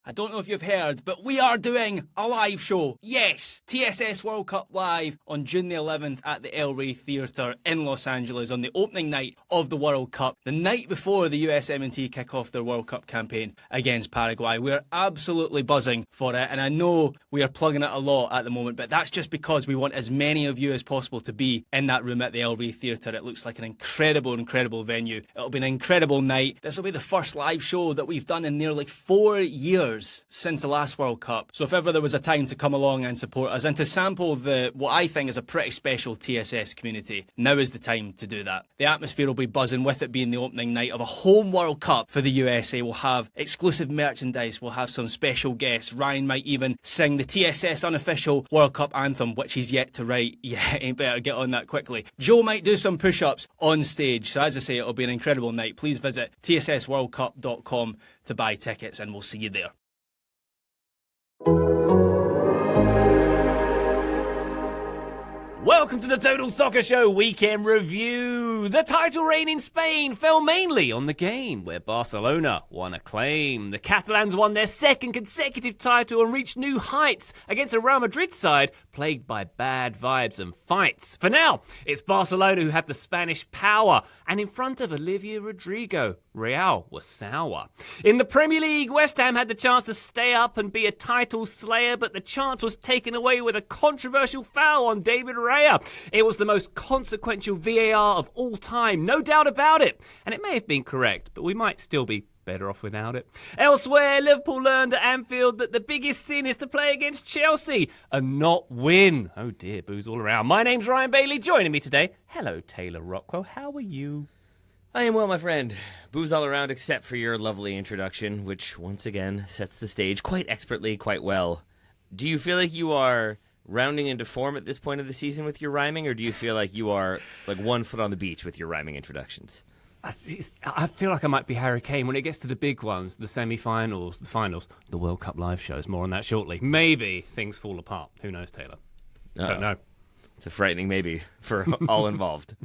I don't know if you've heard, but we are doing a live show. Yes, TSS World Cup Live on June the 11th at the El Rey Theatre in Los Angeles on the opening night of the World Cup, the night before the USMNT kick off their World Cup campaign against Paraguay. We're absolutely buzzing for it, and I know we are plugging it a lot at the moment, but that's just because we want as many of you as possible to be in that room at the El Rey Theatre. It looks like an incredible venue. It'll be an incredible night. This will be the first live show that we've done in nearly 4 years since the last World Cup. So if ever there was a time to come along and support us and to sample what I think is a pretty special TSS community, now is the time to do that. The atmosphere will be buzzing, with it being the opening night of a home World Cup for the USA. We'll have exclusive merchandise, we'll have some special guests. Ryan might even sing the TSS unofficial World Cup anthem, which he's yet to write. Yeah, he better get on that quickly. Joe might do some push-ups on stage. So as I say, it'll be an incredible night. Please visit tssworldcup.com to buy tickets, and we'll see you there. Welcome to the Total Soccer Show Weekend Review. The title reign in Spain fell mainly on the game where Barcelona won acclaim. The Catalans won their second consecutive title and reached new heights against a Real Madrid side plagued by bad vibes and fights. For now, it's Barcelona who have the Spanish power, and in front of Olivia Rodrigo, Real was sour. In the Premier League, West Ham had the chance to stay up and be a title slayer, but the chance was taken away with a controversial foul on David Raya. It was the most consequential VAR of all time, no doubt about it. And it may have been correct, but we might still be better off without it. Elsewhere, Liverpool learned at Anfield that the biggest sin is to play against Chelsea and not win. Oh dear, booze all around. My name's Ryan Bailey. Joining me today, hello Taylor Rockwell. How are you? I am well, my friend. Booze all around except for your lovely introduction, which once again sets the stage quite expertly, quite well. Do you feel like you are rounding into form at this point of the season with your rhyming, or do you feel like you are like 1 foot on the beach with your rhyming introductions? I feel like I might be Harry Kane when it gets to the big ones, the semi-finals, the finals, the World Cup live shows. More on that shortly. Maybe things fall apart. Who knows, Taylor? Don't know. It's a frightening maybe for all involved.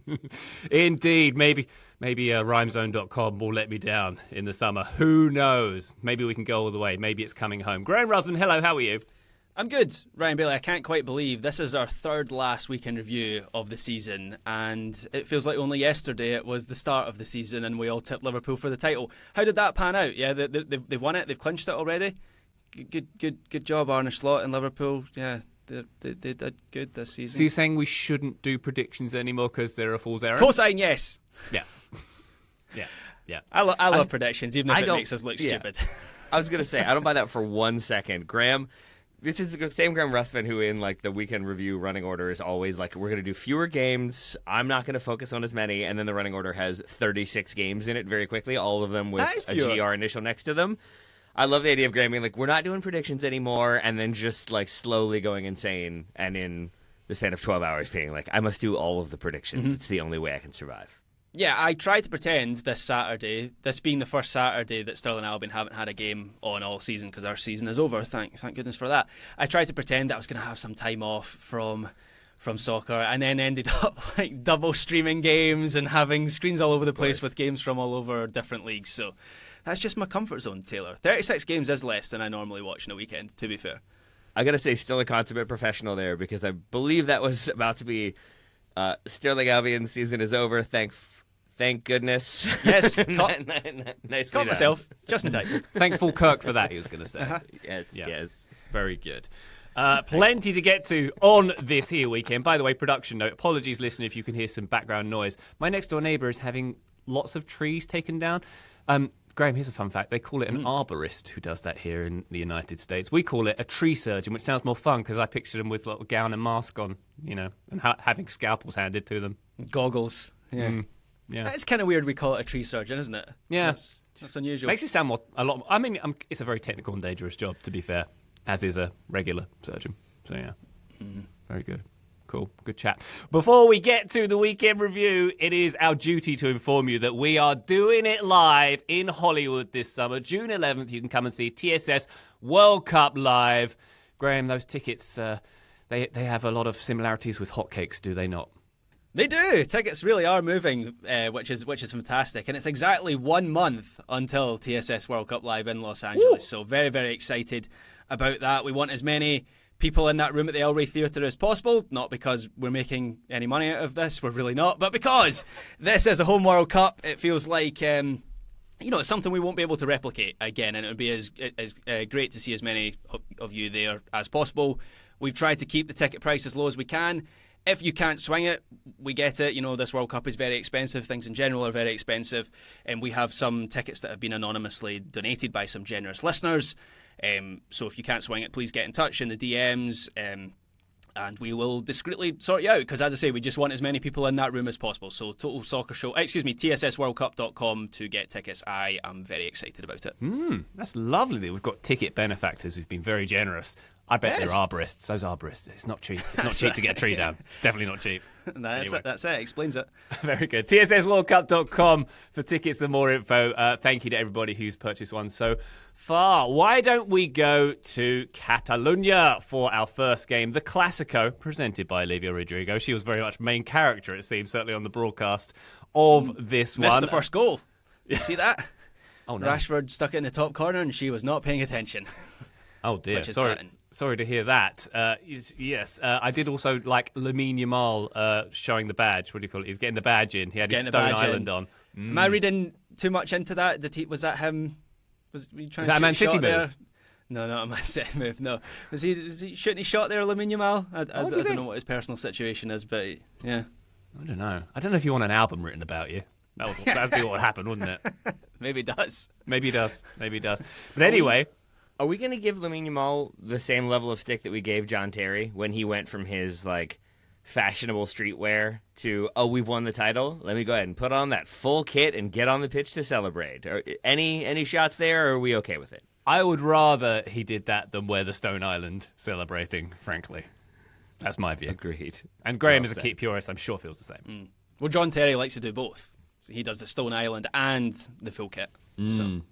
Indeed. Maybe rhymezone.com will let me down in the summer. Who knows? Maybe we can go all the way. Maybe it's coming home. Graham Ruthven, hello, how are you? I'm good, Ryan Bailey. I can't quite believe this is our third last weekend review of the season, and it feels like only yesterday it was the start of the season and we all tipped Liverpool for the title. How did that pan out? Yeah, they've won it, they've clinched it already. Good job, Arne Slot and Liverpool. Yeah, they did good this season. So you're saying we shouldn't do predictions anymore because they're a fool's errand? Cosine, yes. Yeah. I love predictions, even if it makes us look stupid. I was going to say, I don't buy that for 1 second. Graham, this is the same Graham Ruthven who in like the weekend review running order is always like, we're going to do fewer games. I'm not going to focus on as many. And then the running order has 36 games in it very quickly, all of them with a GR initial next to them. I love the idea of Graham being like, we're not doing predictions anymore, and then just like slowly going insane, and in the span of 12 hours being like, I must do all of the predictions. Mm-hmm. It's the only way I can survive. Yeah, I tried to pretend this Saturday, this being the first Saturday that Stirling Albion haven't had a game on all season because our season is over. Thank goodness for that. I tried to pretend that I was going to have some time off from soccer, and then ended up like double streaming games and having screens all over the place with games from all over different leagues. So that's just my comfort zone, Taylor. 36 games is less than I normally watch in a weekend, to be fair. I got to say, still a consummate professional there, because I believe that was about to be Stirling Albion's season is over. Thank goodness. Yes. Nicely caught myself just in time. Thankful Kirk for that, he was going to say. Uh-huh. Yes. Very good. Plenty to get to on this here weekend. By the way, production note, apologies, listener, if you can hear some background noise. My next door neighbour is having lots of trees taken down. Graham, here's a fun fact. They call it an arborist who does that here in the United States. We call it a tree surgeon, which sounds more fun because I picture them with a little gown and mask on, and having scalpels handed to them. Goggles. Yeah. Yeah. It's kind of weird we call it a tree surgeon, isn't it? Yeah. That's unusual. Makes it sound a lot. I mean, it's a very technical and dangerous job, to be fair, as is a regular surgeon. So, yeah. Very good. Cool. Good chat. Before we get to the weekend review, it is our duty to inform you that we are doing it live in Hollywood this summer. June 11th, you can come and see TSS World Cup live. Graham, those tickets, they have a lot of similarities with hotcakes, do they not? They do. Tickets really are moving, which is fantastic. And it's exactly 1 month until TSS World Cup Live in Los Angeles. Woo! So very, very excited about that. We want as many people in that room at the El Rey Theatre as possible, not because we're making any money out of this, we're really not, but because this is a home World Cup. It feels like it's something we won't be able to replicate again, and it would be as great to see as many of you there as possible. We've tried to keep the ticket price as low as we can. If you can't swing it, we get it. This World Cup is very expensive. Things in general are very expensive, and we have some tickets that have been anonymously donated by some generous listeners. So if you can't swing it, please get in touch in the DMs, and we will discreetly sort you out, because as I say, we just want as many people in that room as possible. So TSSWorldCup.com to get tickets. I am very excited about it. That's lovely that we've got ticket benefactors who've been very generous. I bet they're arborists. Those arborists. It's not cheap. It's not cheap to get a tree down. It's definitely not cheap. That's it. Explains it. Very good. TSSWorldCup.com for tickets and more info. Thank you to everybody who's purchased one so far. Why don't we go to Catalonia for our first game, the Clasico, presented by Olivia Rodrigo. She was very much main character, it seems, certainly on the broadcast of this one. Missed the first goal. You see that? Oh, no. Rashford stuck it in the top corner and she was not paying attention. Oh dear, sorry to hear that. Yes, I did also like Lamine Yamal showing the badge. What do you call it? He's getting the badge in. He had his Stone Island on. Am I reading too much into that? Was that him? Was he trying to shoot a Man City move? There? No, not a Man City move. No, was he shooting his shot there, Lamine Yamal? I don't know what his personal situation is, but yeah, I don't know. I don't know if you want an album written about you. That'd be what would happen, wouldn't it? Maybe it does. Maybe it does. But anyway. Are we going to give Lamine Yamal the same level of stick that we gave John Terry when he went from his fashionable streetwear to, we've won the title? Let me go ahead and put on that full kit and get on the pitch to celebrate. Any shots there, or are we okay with it? I would rather he did that than wear the Stone Island celebrating, frankly. That's my view. Agreed. And Graham, as a kit purist, I'm sure feels the same. Well, John Terry likes to do both. So he does the Stone Island and the full kit. So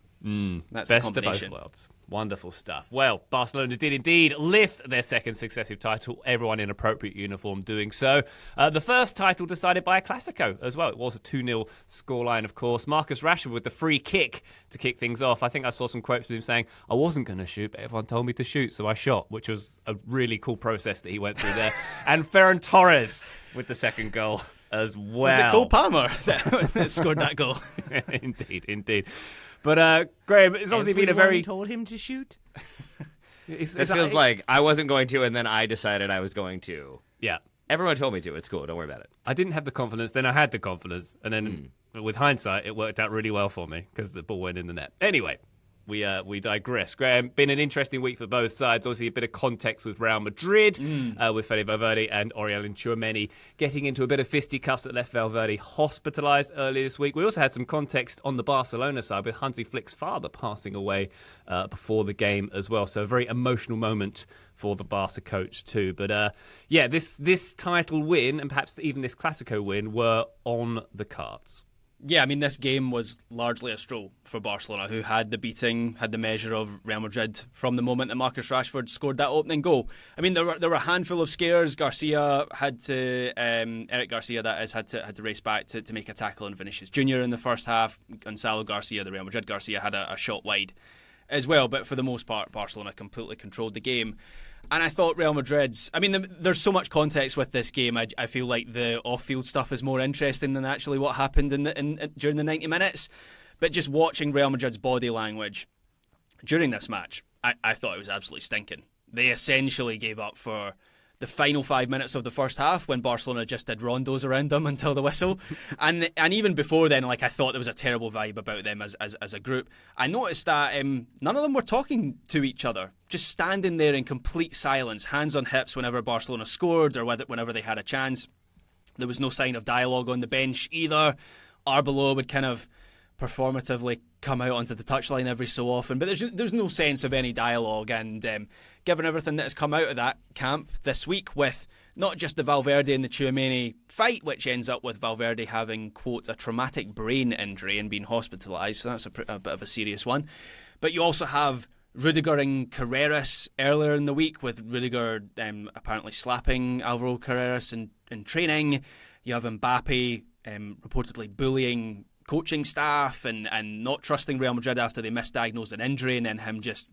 that's the combination. Best of both worlds. Wonderful stuff. Well, Barcelona did indeed lift their second successive title, everyone in appropriate uniform doing so. The first title decided by a Clasico as well. It was a 2-0 scoreline, of course. Marcus Rashford with the free kick to kick things off. I think I saw some quotes with him saying, I wasn't going to shoot, but everyone told me to shoot, so I shot, which was a really cool process that he went through there. And Ferran Torres with the second goal as well. Was it Cole Palmer that scored that goal? Indeed. But Graham, it's obviously been a very... told him to shoot? It feels like I wasn't going to, and then I decided I was going to. Yeah. Everyone told me to. It's cool. Don't worry about it. I didn't have the confidence. Then I had the confidence. And then with hindsight, it worked out really well for me because the ball went in the net. Anyway, we digress. Graham, been an interesting week for both sides. Obviously, a bit of context with Real Madrid, with Fede Valverde and Aurelien Tchouameni getting into a bit of fisticuffs that left Valverde hospitalised earlier this week. We also had some context on the Barcelona side with Hansi Flick's father passing away before the game as well. So a very emotional moment for the Barca coach too. But this title win and perhaps even this Clasico win were on the cards. Yeah, I mean, this game was largely a stroll for Barcelona, who had the beating, had the measure of Real Madrid from the moment that Marcus Rashford scored that opening goal. I mean, there were a handful of scares. Garcia had to, Eric Garcia, that is, had to race back to make a tackle on Vinicius Jr. in the first half. Gonzalo Garcia, the Real Madrid Garcia, had a shot wide as well. But for the most part, Barcelona completely controlled the game. And I thought Real Madrid's... I mean, there's so much context with this game. I feel like the off-field stuff is more interesting than actually what happened during the 90 minutes. But just watching Real Madrid's body language during this match, I thought it was absolutely stinking. They essentially gave up for the final 5 minutes of the first half when Barcelona just did rondos around them until the whistle. and even before then, I thought there was a terrible vibe about them as a group. I noticed that none of them were talking to each other, just standing there in complete silence, hands on hips whenever Barcelona scored or whenever they had a chance. There was no sign of dialogue on the bench either. Arbeloa would kind of performatively come out onto the touchline every so often, but there's no sense of any dialogue. And given everything that has come out of that camp this week, with not just the Valverde and the Tchouameni fight, which ends up with Valverde having, quote, a traumatic brain injury and being hospitalised, so that's a bit of a serious one, but you also have Rudiger and Carreras earlier in the week, with Rudiger apparently slapping Alvaro Carreras in training. You have Mbappe reportedly bullying coaching staff and not trusting Real Madrid after they misdiagnosed an injury, and then him just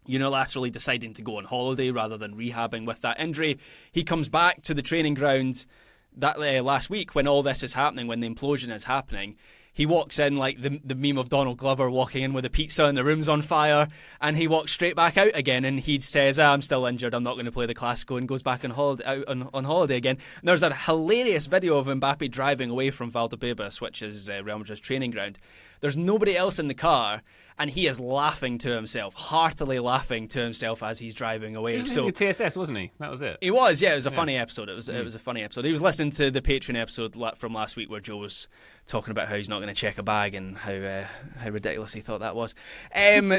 unilaterally deciding to go on holiday rather than rehabbing with that injury. He comes back to the training ground that last week when all this is happening, when the implosion is happening. He walks in like the meme of Donald Glover walking in with a pizza and the room's on fire, and he walks straight back out again, and he says, I'm still injured, I'm not going to play the Clasico, and goes back on holiday again. And there's a hilarious video of Mbappe driving away from Valdebebas, which is Real Madrid's training ground. There's nobody else in the car, and he is laughing to himself, heartily laughing to himself as he's driving away. He was TSS, wasn't he? That was it. He was, yeah. It was a funny episode. It was a funny episode. He was listening to the Patreon episode from last week where Joe was talking about how he's not going to check a bag and how ridiculous he thought that was.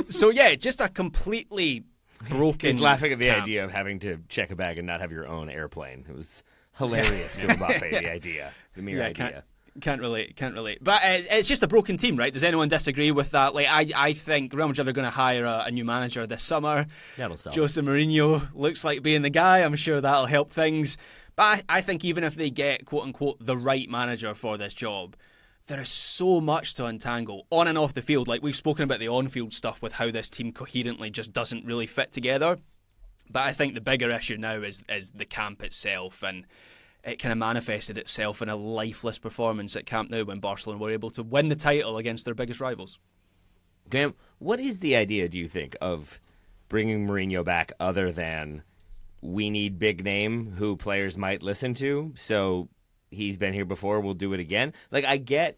So yeah, just a completely broken. He's laughing at the camp. idea of having to check a bag and not have your own airplane. It was hilarious to Mbappe, the idea, the mere idea. Can't relate. But it's just a broken team, right? Does anyone disagree with that? Like, I think Real Madrid are going to hire a new manager this summer. That'll sell. Jose Mourinho looks like being the guy. I'm sure that'll help things. But I think even if they get, quote-unquote, the right manager for this job, there is so much to untangle on and off the field. Like, we've spoken about the on-field stuff with how this team coherently just doesn't really fit together. But I think the bigger issue now is the camp itself, and it kind of manifested itself in a lifeless performance at Camp Nou when Barcelona were able to win the title against their biggest rivals. Graham, what is the idea, do you think, of bringing Mourinho back other than we need big name who players might listen to, so he's been here before, we'll do it again? Like, I get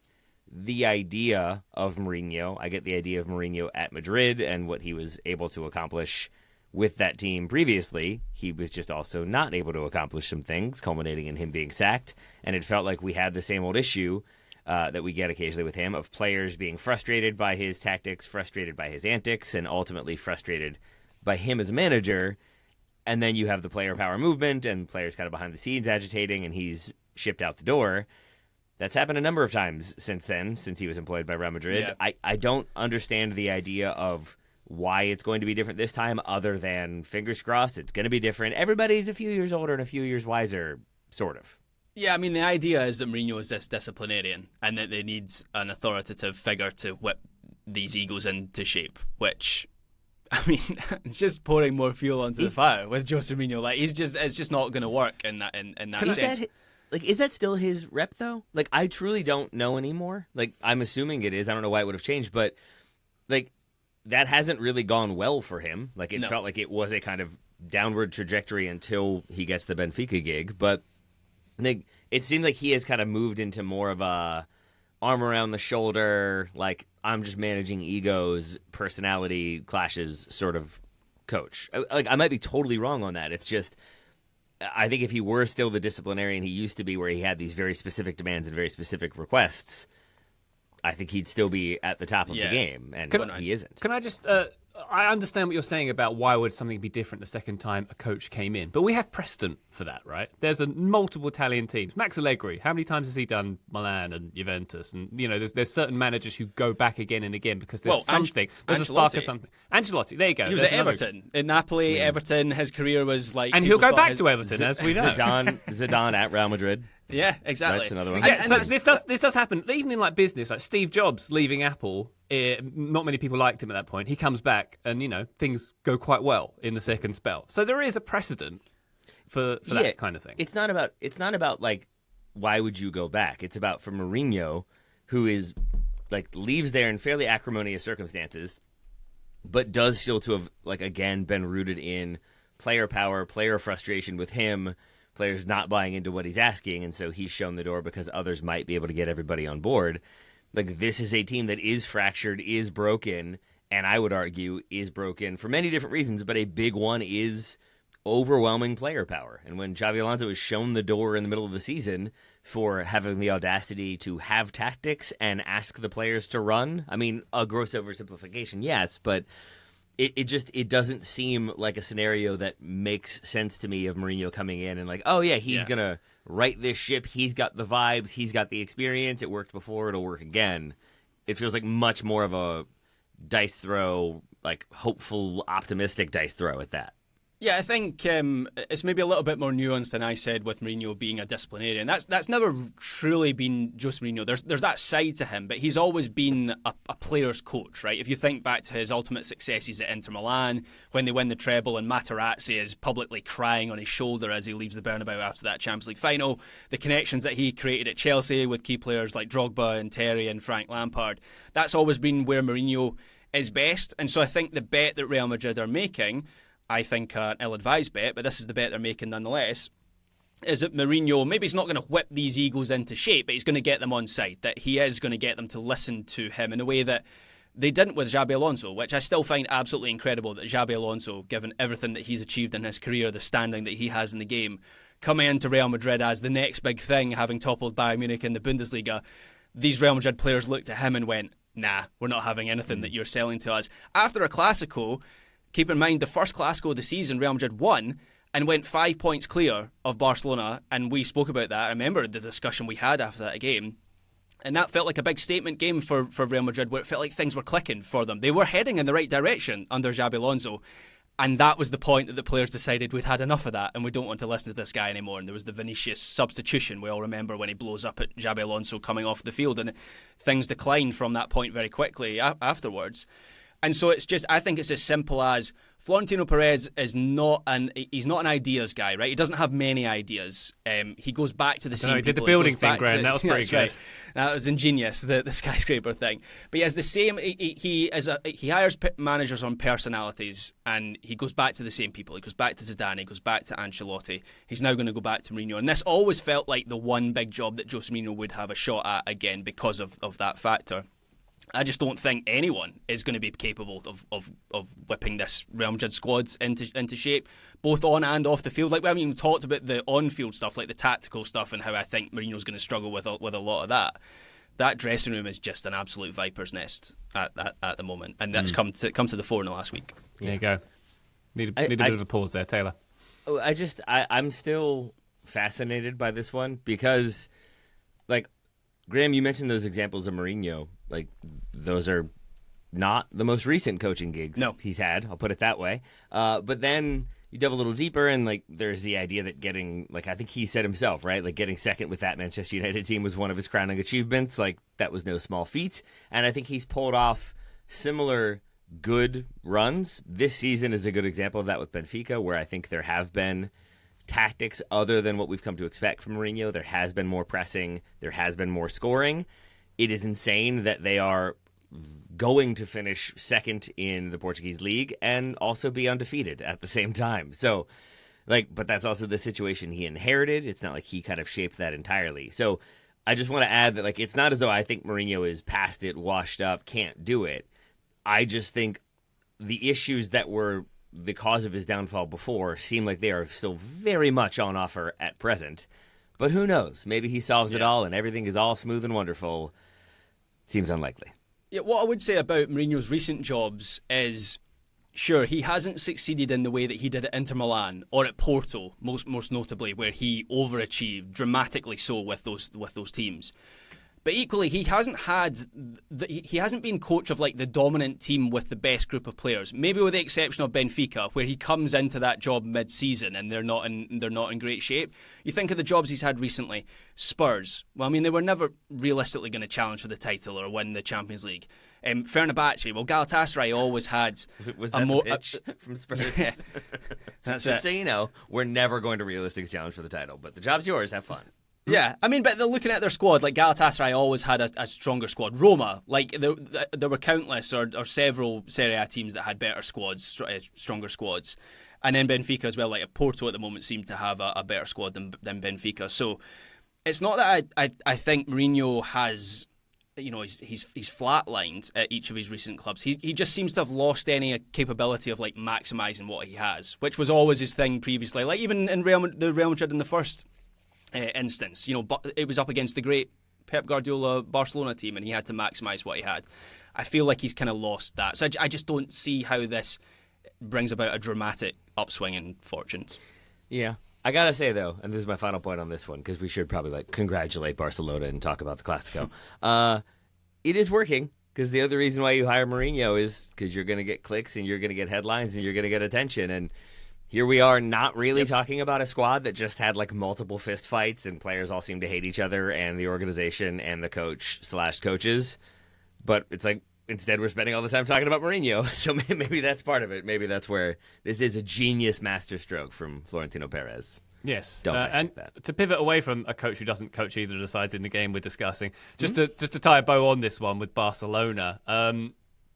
the idea of Mourinho. I get the idea of Mourinho at Madrid and what he was able to accomplish with that team previously. He was just also not able to accomplish some things, culminating in him being sacked. And it felt like we had the same old issue that we get occasionally with him, of players being frustrated by his tactics, frustrated by his antics, and ultimately frustrated by him as a manager. And then you have the player power movement and players kind of behind the scenes agitating, and he's shipped out the door. That's happened a number of times since then, since he was employed by Real Madrid. Yeah. I don't understand the idea of why it's going to be different this time, other than fingers crossed it's going to be different. Everybody's a few years older and a few years wiser, sort of. Yeah, I mean, the idea is that Mourinho is this disciplinarian and that they need an authoritative figure to whip these egos into shape, which, I mean, it's just pouring more fuel onto the fire with Jose Mourinho. Like, it's just not going to work in that sense. Is that still his rep, though? Like, I truly don't know anymore. Like, I'm assuming it is. I don't know why it would have changed, but, like, that hasn't really gone well for him. Like, it felt like it was a kind of downward trajectory until he gets the Benfica gig. But like, it seems like he has kind of moved into more of a arm around the shoulder, like, I'm just managing egos, personality clashes sort of coach. Like, I might be totally wrong on that. It's just, I think if he were still the disciplinarian he used to be, where he had these very specific demands and very specific requests, I think he'd still be at the top of the game, and he isn't. Can I just... I understand what you're saying about why would something be different the second time a coach came in, but we have precedent for that, right? There's multiple Italian teams. Max Allegri, how many times has he done Milan and Juventus? And, you know, there's certain managers who go back again and again because there's there's a spark of something. Ancelotti, there you go. He was at Everton. In Napoli, Everton, his career was like... And he'll go back to Everton, as we know. Zidane at Real Madrid. Yeah, exactly. That's another one. Yeah, so this does happen, even in like business. Like Steve Jobs leaving Apple, not many people liked him at that point. He comes back, and, you know, things go quite well in the second spell. So there is a precedent for that kind of thing. It's not about like, why would you go back? It's about, for Mourinho, who is like, leaves there in fairly acrimonious circumstances, but does feel to have, like, again been rooted in player power, player frustration with him. Players not buying into what he's asking, and so he's shown the door because others might be able to get everybody on board. Like, this is a team that is fractured, is broken, and I would argue is broken for many different reasons, but a big one is overwhelming player power. And when Xabi Alonso is shown the door in the middle of the season for having the audacity to have tactics and ask the players to run, I mean, a gross oversimplification, yes, but It doesn't seem like a scenario that makes sense to me of Mourinho coming in and like, oh yeah, he's going to right this ship. He's got the vibes. He's got the experience. It worked before. It'll work again. It feels like much more of a dice throw, like hopeful, optimistic dice throw at that. Yeah, I think it's maybe a little bit more nuanced than I said with Mourinho being a disciplinarian. That's never truly been Jose Mourinho. There's that side to him, but he's always been a player's coach, right? If you think back to his ultimate successes at Inter Milan, when they win the treble and Materazzi is publicly crying on his shoulder as he leaves the Bernabeu after that Champions League final, the connections that he created at Chelsea with key players like Drogba and Terry and Frank Lampard, that's always been where Mourinho is best. And so I think the bet that Real Madrid are making, I think an ill-advised bet, but this is the bet they're making nonetheless, is that Mourinho, maybe he's not going to whip these egos into shape, but he's going to get them on side, that he is going to get them to listen to him in a way that they didn't with Xabi Alonso, which I still find absolutely incredible that Xabi Alonso, given everything that he's achieved in his career, the standing that he has in the game, coming into Real Madrid as the next big thing, having toppled Bayern Munich in the Bundesliga, these Real Madrid players looked at him and went, nah, we're not having anything that you're selling to us. After a Clasico, keep in mind, the first Clasico of the season, Real Madrid won and went 5 points clear of Barcelona, and we spoke about that. I remember the discussion we had after that game, and that felt like a big statement game for Real Madrid, where it felt like things were clicking for them. They were heading in the right direction under Xabi Alonso, and that was the point that the players decided we'd had enough of that, and we don't want to listen to this guy anymore. And there was the Vinicius substitution, we all remember, when he blows up at Xabi Alonso coming off the field, and things declined from that point very quickly afterwards. And so it's just, I think it's as simple as Florentino Perez is he's not an ideas guy, right? He doesn't have many ideas. He goes back to the same people. He did the building thing, Graham. That was pretty good. Right. That was ingenious, the skyscraper thing. But he has the same. He hires managers on personalities, and he goes back to the same people. He goes back to Zidane. He goes back to Ancelotti. He's now going to go back to Mourinho. And this always felt like the one big job that Jose Mourinho would have a shot at again because of that factor. I just don't think anyone is going to be capable of whipping this Real Madrid squad into shape, both on and off the field. Like, we haven't even talked about the on-field stuff, like the tactical stuff, and how I think Mourinho's going to struggle with a lot of that. That dressing room is just an absolute viper's nest at the moment, and that's come to the fore in the last week. There you go. Need a bit of a pause there, Taylor. I'm still fascinated by this one because, like, Graham, you mentioned those examples of Mourinho. Like, those are not the most recent coaching gigs he's had. I'll put it that way. But then you delve a little deeper, and like, there's the idea that getting, like, I think he said himself, right? Like, getting second with that Manchester United team was one of his crowning achievements. Like, that was no small feat. And I think he's pulled off similar good runs. This season is a good example of that with Benfica, where I think there have been tactics other than what we've come to expect from Mourinho. There has been more pressing. There has been more scoring. It is insane that they are going to finish second in the Portuguese league and also be undefeated at the same time. So, like, but that's also the situation he inherited. It's not like he kind of shaped that entirely. So I just want to add that, like, it's not as though I think Mourinho is past it, washed up, can't do it. I just think the issues that were the cause of his downfall before seem like they are still very much on offer at present. But who knows? Maybe he solves it all and everything is all smooth and wonderful. Seems unlikely. Yeah, what I would say about Mourinho's recent jobs is, sure, he hasn't succeeded in the way that he did at Inter Milan or at Porto, most notably, where he overachieved dramatically so with those teams. But equally, he hasn't been coach of like the dominant team with the best group of players. Maybe with the exception of Benfica, where he comes into that job mid-season and they're not in great shape. You think of the jobs he's had recently. Spurs. Well, I mean, they were never realistically going to challenge for the title or win the Champions League. Fenerbahce. Well, Galatasaray always had was that the pitch from Spurs? Yeah, that's Just it. so you know, we're never going to realistically challenge for the title, but the job's yours. Have fun. Yeah, I mean, but they're looking at their squad, like Galatasaray always had a stronger squad. Roma, like there were countless or several Serie A teams that had better squads, stronger squads. And then Benfica as well, like Porto at the moment seem to have a better squad than Benfica. So it's not that I think Mourinho has, you know, he's flatlined at each of his recent clubs. He just seems to have lost any capability of like maximising what he has, which was always his thing previously. Like even in Real Madrid in the first instance, you know, but it was up against the great Pep Guardiola Barcelona team and he had to maximise what he had. I feel like he's kind of lost that. So I just don't see how this brings about a dramatic upswing in fortunes. Yeah. I gotta say, though, and this is my final point on this one, because we should probably like congratulate Barcelona and talk about the Clasico. It is working, because the other reason why you hire Mourinho is because you're going to get clicks and you're going to get headlines and you're going to get attention. And Here we are not really talking about a squad that just had like multiple fist fights and players all seem to hate each other and the organization and the coach/coaches. But it's like instead we're spending all the time talking about Mourinho. So maybe that's part of it. Maybe that's where this is a genius masterstroke from Florentino Perez. Yes, Don't and that. to pivot away from a coach who doesn't coach either of the sides in the game we're discussing, just to tie a bow on this one with Barcelona.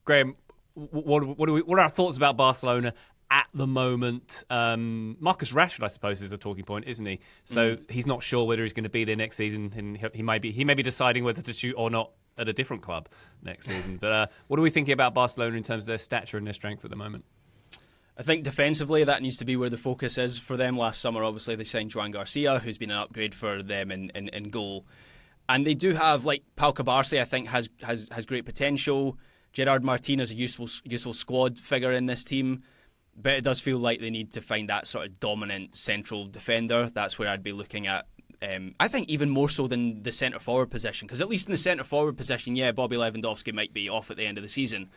Graham, what are our thoughts about Barcelona at the moment? Marcus Rashford, I suppose, is a talking point, isn't he? So he's not sure whether he's going to be there next season, and he may be deciding whether to shoot or not at a different club next season. But what are we thinking about Barcelona in terms of their stature and their strength at the moment? I think defensively that needs to be where the focus is for them. Last summer, obviously, they signed Joan Garcia, who's been an upgrade for them in goal. And they do have, like, Pau Cabarce, I think, has great potential. Gerard Martin is a useful squad figure in this team. But it does feel like they need to find that sort of dominant central defender. That's where I'd be looking at. I think even more so than the centre-forward position. Because at least in the centre-forward position, Bobby Lewandowski might be off at the end of the season.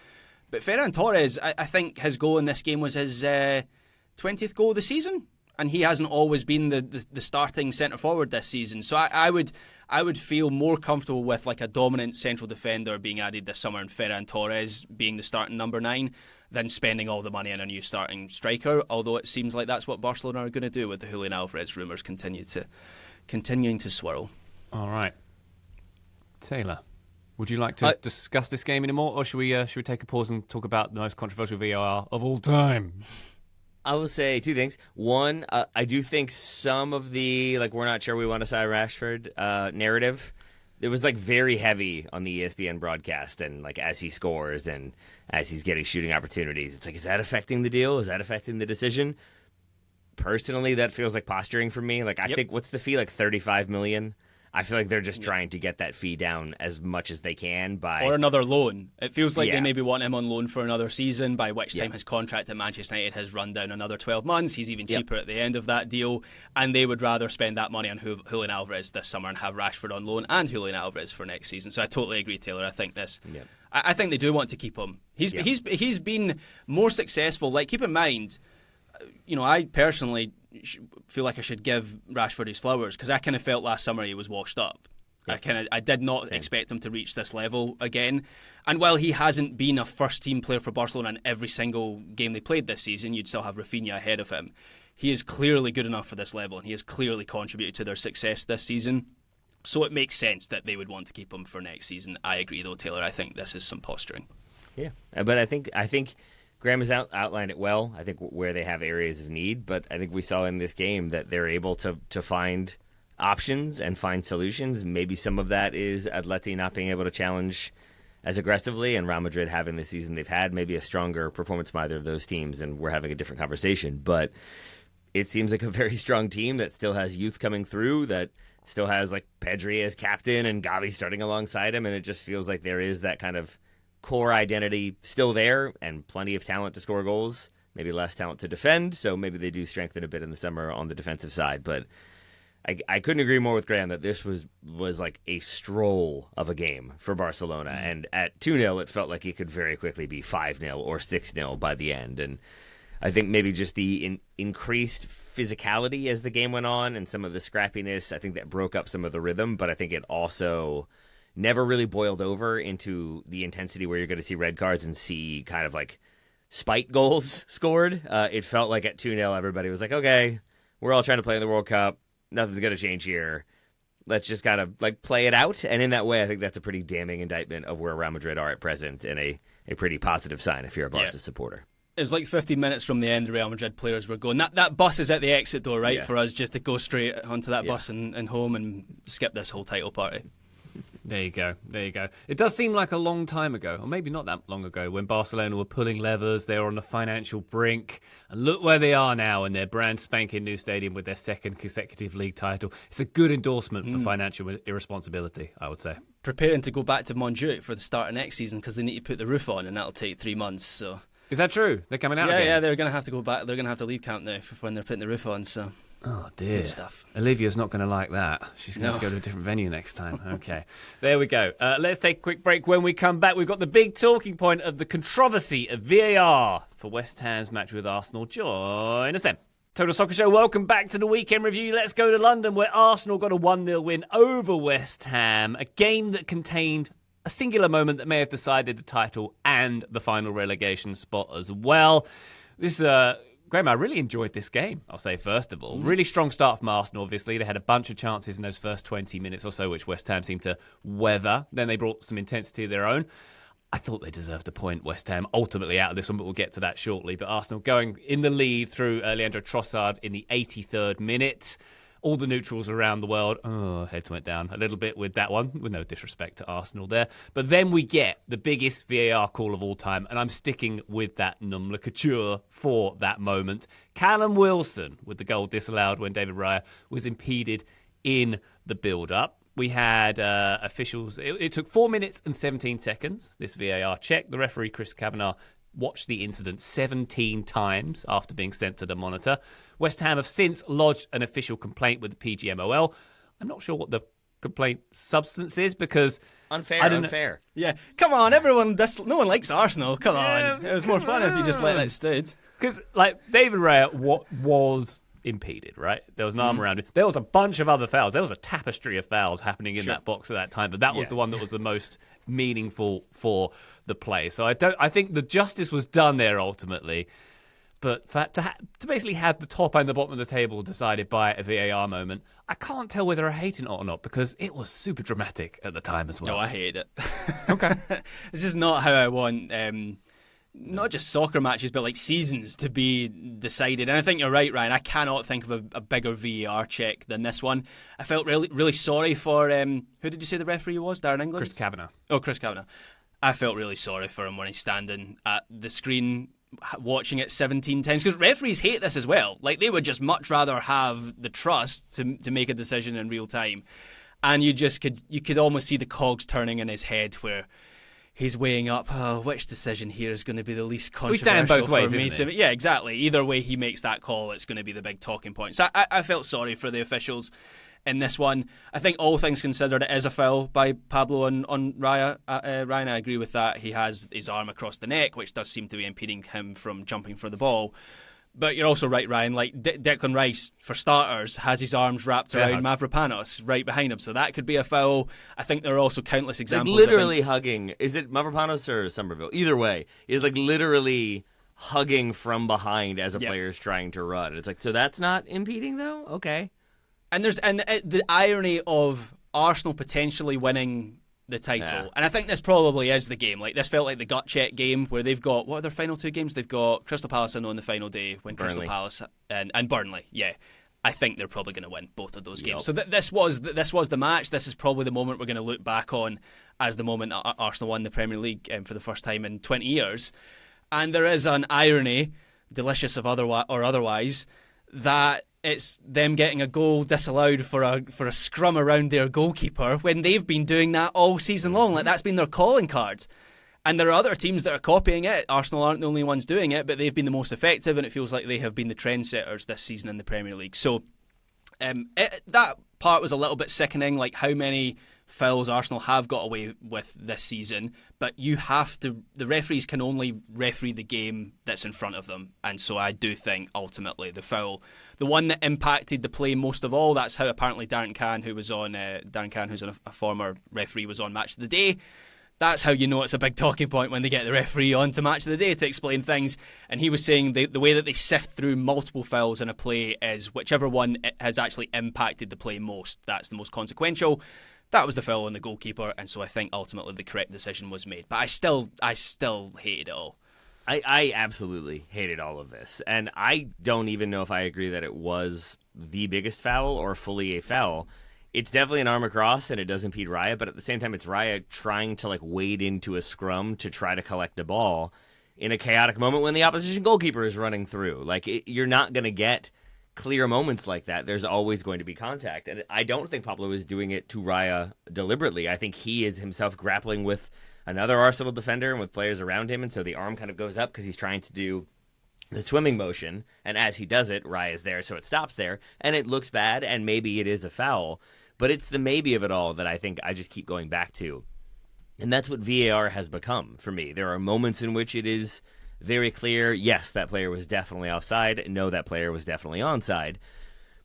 But Ferran Torres, I think his goal in this game was his 20th goal of the season. And he hasn't always been the starting centre-forward this season. So I would feel more comfortable with like a dominant central defender being added this summer and Ferran Torres being the starting number 9 than spending all the money on a new starting striker. Although it seems like that's what Barcelona are going to do with the Julian Alvarez rumours continuing to swirl. All right. Taylor, would you like to discuss this game anymore, or should we take a pause and talk about the most controversial VAR of all time? I will say two things. One, I do think some of the, like, we're not sure we want to sign Rashford narrative, it was, like, very heavy on the ESPN broadcast and, like, as he scores and as he's getting shooting opportunities. It's like, is that affecting the deal? Is that affecting the decision? Personally, that feels like posturing for me. Like, I think, what's the fee, like $35 million? I feel like they're just trying to get that fee down as much as they can by... Or another loan. It feels like they maybe want him on loan for another season, by which time his contract at Manchester United has run down another 12 months. He's even cheaper at the end of that deal. And they would rather spend that money on Julian Alvarez this summer and have Rashford on loan and Julian Alvarez for next season. So I totally agree, Taylor. I think this... Yeah. I think they do want to keep him. He's been more successful. Like, keep in mind, I personally feel like I should give Rashford his flowers because I kind of felt last summer he was washed up. Yeah. I did not expect him to reach this level again. And while he hasn't been a first-team player for Barcelona in every single game they played this season, you'd still have Rafinha ahead of him. He is clearly good enough for this level, and he has clearly contributed to their success this season. So it makes sense that they would want to keep him for next season. I agree, though, Taylor. I think this is some posturing. Yeah, but I think Graham has outlined it well. I think where they have areas of need, but I think we saw in this game that they're able to find options and find solutions. Maybe some of that is Atleti not being able to challenge as aggressively and Real Madrid having the season they've had, maybe a stronger performance from either of those teams, and we're having a different conversation. But it seems like a very strong team that still has youth coming through, that still has like Pedri as captain and Gavi starting alongside him, and it just feels like there is that kind of core identity still there and plenty of talent to score goals, maybe less talent to defend, so maybe they do strengthen a bit in the summer on the defensive side. But I couldn't agree more with Graham that this was like a stroll of a game for Barcelona, and at 2-0 it felt like it could very quickly be 5-0 or 6-0 by the end. And I think maybe just the increased physicality as the game went on and some of the scrappiness, I think that broke up some of the rhythm, but I think it also never really boiled over into the intensity where you're going to see red cards and see kind of like spite goals scored. It felt like at 2-0 everybody was like, okay, we're all trying to play in the World Cup. Nothing's going to change here. Let's just kind of like play it out. And in that way, I think that's a pretty damning indictment of where Real Madrid are at present, and a pretty positive sign if you're a Barca supporter. It was like 15 minutes from the end, the Real Madrid players were going, that bus is at the exit door, right, for us just to go straight onto that bus and home and skip this whole title party. There you go. It does seem like a long time ago, or maybe not that long ago, when Barcelona were pulling levers. They were on the financial brink, and look where they are now in their brand spanking new stadium with their second consecutive league title. It's a good endorsement for financial irresponsibility, I would say. Preparing to go back to Montjuic for the start of next season because they need to put the roof on, and that'll take 3 months. So is that true? They're coming out again? Yeah, they're going to have to go back. They're going to have to leave camp now when they're putting the roof on. So. Oh, dear. Good stuff. Olivia's not going to like that. She's going to go to a different venue next time. Okay. There we go. Let's take a quick break. When we come back, we've got the big talking point of the controversy of VAR. for West Ham's match with Arsenal. Join us then. Total Soccer Show, welcome back to the weekend review. Let's go to London, where Arsenal got a 1-0 win over West Ham, a game that contained a singular moment that may have decided the title and the final relegation spot as well. Graham, I really enjoyed this game, I'll say first of all. Really strong start from Arsenal, obviously. They had a bunch of chances in those first 20 minutes or so, which West Ham seemed to weather. Then they brought some intensity of their own. I thought they deserved a point, West Ham, ultimately out of this one, but we'll get to that shortly. But Arsenal going in the lead through Leandro Trossard in the 83rd minute. All the neutrals around the world, heads went down a little bit with that one, with no disrespect to Arsenal there. But then we get the biggest VAR call of all time, and I'm sticking with that nomenclature for that moment. Callum Wilson with the goal disallowed when David Raya was impeded in the build-up. We had officials. It took 4 minutes and 17 seconds, this VAR check. The referee, Chris Kavanagh, watched the incident 17 times after being sent to the monitor. West Ham have since lodged an official complaint with the PGMOL. I'm not sure what the complaint substance is because... Unfair. Yeah, come on, no one likes Arsenal, come on. It was more fun if you just let it stood. Because, David Raya was impeded, right? There was an arm around him. There was a bunch of other fouls. There was a tapestry of fouls happening in that box at that time, but that was the one that was the most meaningful for the play. So I think the justice was done there ultimately, but to basically have the top and the bottom of the table decided by a VAR moment, I can't tell whether I hate it or not because it was super dramatic at the time as well. No, I hated it. Okay. This is not how I want not just soccer matches, but seasons to be decided. And I think you're right, Ryan. I cannot think of a bigger VAR check than this one. I felt really, really sorry for who did you say the referee was there in England? Chris Kavanagh. Oh, Chris Kavanagh. I felt really sorry for him when he's standing at the screen watching it 17 times, because referees hate this as well. They would just much rather have the trust to make a decision in real time. And you could almost see the cogs turning in his head where he's weighing up, which decision here is going to be the least controversial we stand both ways, for me isn't it? Yeah, exactly. Either way he makes that call, it's going to be the big talking point. So I felt sorry for the officials in this one. I think all things considered, it is a foul by Pablo on Raya. Ryan, I agree with that. He has his arm across the neck, which does seem to be impeding him from jumping for the ball. But you're also right, Ryan. Declan Rice, for starters, has his arms wrapped around Mavropanos right behind him. So that could be a foul. I think there are also countless examples. Literally hugging. Is it Mavropanos or Somerville? Either way, is literally hugging from behind as a player is trying to run. It's so that's not impeding though? Okay. And the irony of Arsenal potentially winning the title. Yeah. And I think this probably is the game. This felt like the gut check game where they've got, what are their final two games? They've got Crystal Palace on the final day when Burnley. Crystal Palace and Burnley. Yeah. I think they're probably going to win both of those games. So this was the match. This is probably the moment we're going to look back on as the moment that Arsenal won the Premier League for the first time in 20 years. And there is an irony, delicious or otherwise, that it's them getting a goal disallowed for a scrum around their goalkeeper when they've been doing that all season long. That's been their calling card. And there are other teams that are copying it. Arsenal aren't the only ones doing it, but they've been the most effective, and it feels like they have been the trendsetters this season in the Premier League. So that part was a little bit sickening, how many fouls Arsenal have got away with this season, but the referees can only referee the game that's in front of them. And so I do think ultimately the foul, the one that impacted the play most of all, that's how apparently Darren Can, who's a former referee, was on Match of the Day. That's how you know it's a big talking point when they get the referee on to Match of the Day to explain things. And he was saying the way that they sift through multiple fouls in a play is whichever one has actually impacted the play most. That's the most consequential. That was the foul on the goalkeeper, and so I think ultimately the correct decision was made. But I still hated it all. I absolutely hated all of this. And I don't even know if I agree that it was the biggest foul or fully a foul. It's definitely an arm across, and it does impede Raya, but at the same time, it's Raya trying to wade into a scrum to try to collect a ball in a chaotic moment when the opposition goalkeeper is running through. You're not going to get clear moments like that. There's always going to be contact. And I don't think Pablo is doing it to Raya deliberately. I think he is himself grappling with another Arsenal defender and with players around him, and so the arm kind of goes up because he's trying to do the swimming motion, and as he does it, Raya's there, so it stops there, and it looks bad, and maybe it is a foul, but it's the maybe of it all that I think I just keep going back to. And that's what VAR has become for me. There are moments in which it is very clear, yes, that player was definitely offside, no, that player was definitely onside.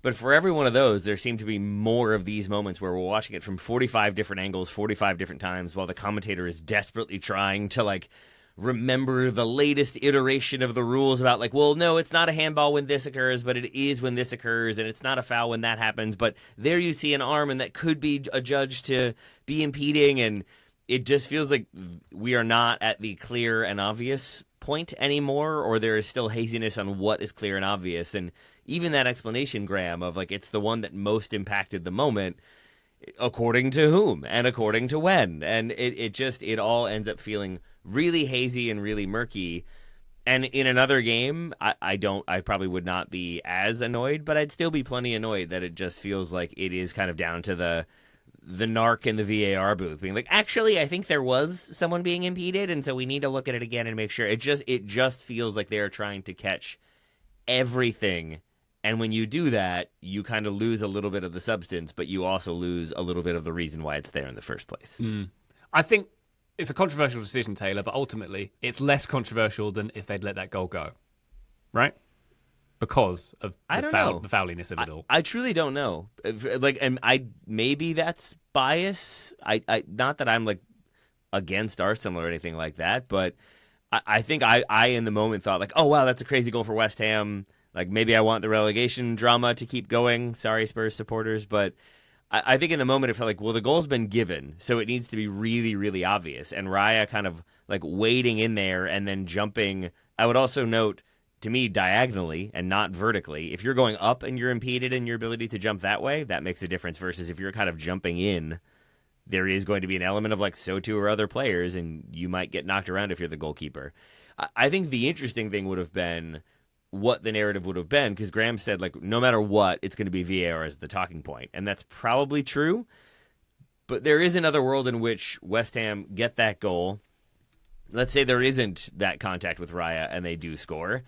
But for every one of those, there seem to be more of these moments where we're watching it from 45 different angles, 45 different times, while the commentator is desperately trying to, like, remember the latest iteration of the rules about, like, well, no, it's not a handball when this occurs, but it is when this occurs, and it's not a foul when that happens. But there you see an arm, and that could be adjudged to be impeding, and it just feels like we are not at the clear and obvious point anymore, or there is still haziness on what is clear and obvious. And even that explanation, Graham, of like it's the one that most impacted the moment, according to whom and according to when, and it all ends up feeling really hazy and really murky. And in another game, I probably would not be as annoyed, but I'd still be plenty annoyed that it just feels like it is kind of down to the narc in the VAR booth being like, actually, I think there was someone being impeded, and so we need to look at it again and make sure. It just feels like they're trying to catch everything, and when you do that, you kind of lose a little bit of the substance, but you also lose a little bit of the reason why it's there in the first place. I think it's a controversial decision, Taylor, but ultimately it's less controversial than if they'd let that goal go, right? Because of the fouliness of it all. I truly don't know. Like, and maybe that's bias. I not that I'm like against Arsenal or anything like that, but I think I in the moment thought like, oh wow, that's a crazy goal for West Ham. Like maybe I want the relegation drama to keep going. Sorry, Spurs supporters, but I think in the moment it felt like, well, the goal's been given, so it needs to be really, really obvious. And Raya kind of like wading in there and then jumping. I would also note, to me, diagonally and not vertically. If you're going up and you're impeded in your ability to jump that way, that makes a difference versus if you're kind of jumping in, there is going to be an element of like so too are other players, and you might get knocked around if you're the goalkeeper. I think the interesting thing would have been what the narrative would have been, because Graham said, like, no matter what, it's going to be VAR as the talking point, and that's probably true. But there is another world in which West Ham get that goal. Let's say there isn't that contact with Raya and they do score.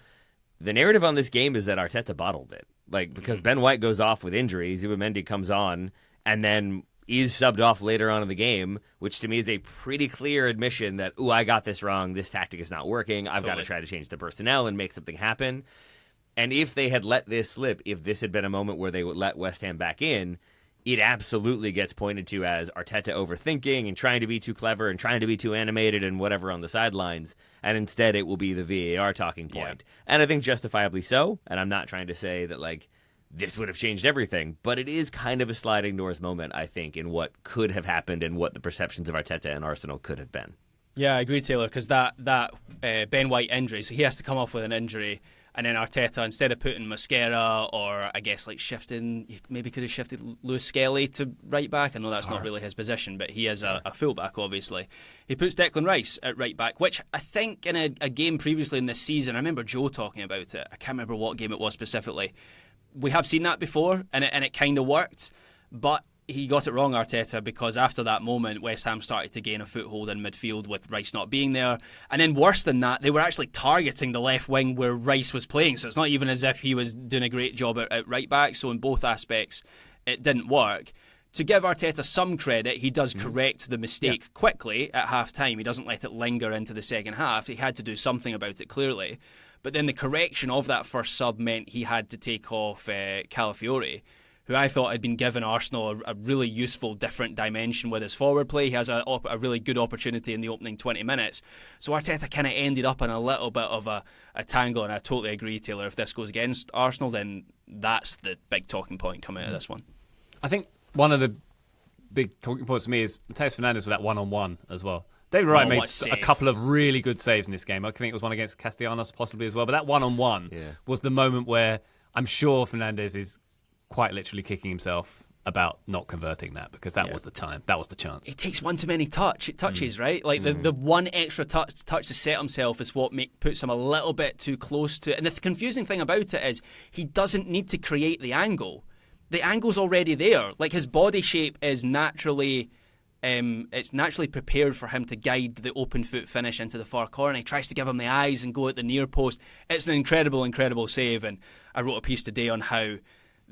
The narrative on this game is that Arteta bottled it. Like, because Ben White goes off with injuries, USMNT comes on, and then is subbed off later on in the game, which to me is a pretty clear admission that, ooh, I got this wrong, this tactic is not working, I've got to try to change the personnel and make something happen. And if they had let this slip, if this had been a moment where they would let West Ham back in, it absolutely gets pointed to as Arteta overthinking and trying to be too clever and trying to be too animated and whatever on the sidelines. And instead it will be the VAR talking point. Yeah. And I think justifiably so. And I'm not trying to say that, like, this would have changed everything, but it is kind of a sliding doors moment, I think, in what could have happened and what the perceptions of Arteta and Arsenal could have been. Yeah, I agree, Taylor, because that Ben White injury, so he has to come off with an injury, and then Arteta, instead of putting Mosquera or, I guess, like shifting, he maybe could have shifted Lewis Skelly to right back. I know that's not really his position, but he is a fullback, obviously. He puts Declan Rice at right back, which I think in a game previously in this season, I remember Joe talking about it. I can't remember what game it was specifically. We have seen that before, and it kind of worked, but he got it wrong, Arteta, because after that moment, West Ham started to gain a foothold in midfield with Rice not being there. And then worse than that, they were actually targeting the left wing where Rice was playing, so it's not even as if he was doing a great job at right back. So in both aspects, it didn't work. To give Arteta some credit, he does correct the mistake quickly at half-time. He doesn't let it linger into the second half. He had to do something about it, clearly. But then the correction of that first sub meant he had to take off Calafiore, who I thought had been given Arsenal a really useful different dimension with his forward play. He has a really good opportunity in the opening 20 minutes. So Arteta kind of ended up in a little bit of a tangle, and I totally agree, Taylor. If this goes against Arsenal, then that's the big talking point coming out of this one. I think one of the big talking points for me is Mateus Fernandes with that one-on-one as well. David Wright made a couple of really good saves in this game. I think it was one against Castellanos possibly as well. But that one-on-one was the moment where I'm sure Fernandes is quite literally kicking himself about not converting that, because that was the time. That was the chance. It takes one too many touches, right? Like the one extra touch to set himself is what puts him a little bit too close to it. And the confusing thing about it is he doesn't need to create the angle. The angle's already there. Like, his body shape is naturally... it's naturally prepared for him to guide the open foot finish into the far corner. He tries to give him the eyes and go at the near post. It's an incredible, incredible save. And I wrote a piece today on how